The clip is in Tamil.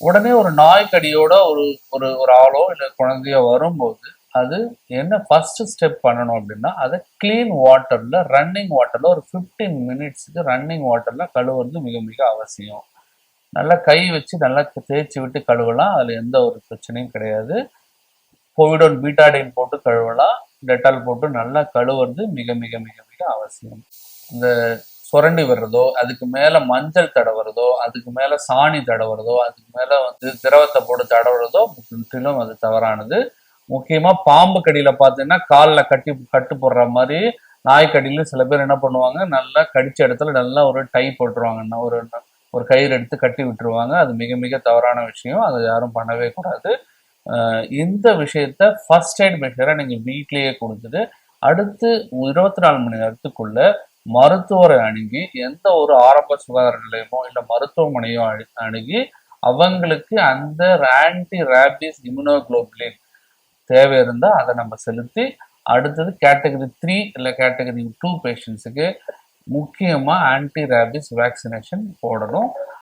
உடனே ஒரு நாய்க்கடியோட ஒரு ஒரு ஒரு ஆளோ இல்லை குழந்தையோ வரும்போது அது என்ன ஃபர்ஸ்ட் ஸ்டெப் பண்ணணும் அப்படின்னா, அதை க்ளீன் வாட்டர்ல, ரன்னிங் வாட்டர்ல ஒரு 15 மினிட்ஸுக்கு ரன்னிங் வாட்டர்ல கழுவுறது மிக மிக அவசியம். நல்லா கை வச்சு நல்லா தேய்ச்சி விட்டு கழுவலாம், அதுல எந்த ஒரு பிரச்சனையும் கிடையாது. போவிடோன் பீட்டாடின் போட்டு கழுவலாம், டெட்டால் போட்டு நல்லா கழுவுறது மிக மிக மிக மிக அவசியம். இந்த சுரண்டி வர்றதோ, அதுக்கு மேல மஞ்சள் தடவுறதோ, அதுக்கு மேல சாணி தடவுறதோ, அதுக்கு மேல வந்து திரவத்தை போட்டு தடவுறதோ முற்றிலும் அது தவறானது. முக்கியமா பாம்பு கடியில பார்த்தீங்கன்னா காலில் கட்டு போடுற மாதிரி, நாய்க்கடியில சில பேர் என்ன பண்ணுவாங்க, நல்லா கடிச்ச இடத்துல நல்லா ஒரு டை போட்டுருவாங்க, ஒரு ஒரு கயிறு எடுத்து கட்டி விட்டுருவாங்க. அது மிக மிக தவறான விஷயம், அதை யாரும் பண்ணவே கூடாது. இந்த விஷயத்த ஃபர்ஸ்ட் எய்ட் மெஷரை நீங்க வீட்லயே கொடுத்துட்டு, அடுத்து 24 மணி நேரத்துக்குள்ள மருத்துவரை அணுகி, எந்த ஒரு ஆரம்ப சுகாதார நிலையமோ இல்ல மருத்துவமனையோ அணுகி, அவங்களுக்கு அந்த ஆன்டி ரேபிஸ் இம்யூனோகுளோபுலின் தேவை இருந்தா அதை நம்ம செலுத்தி, அடுத்தது கேட்டகரி 3 இல்ல கேட்டகரி 2 பேஷண்ட்ஸுக்கு முக்கியமா ஆன்டி ரேபிஸ் வேக்சினேஷன் போடணும்.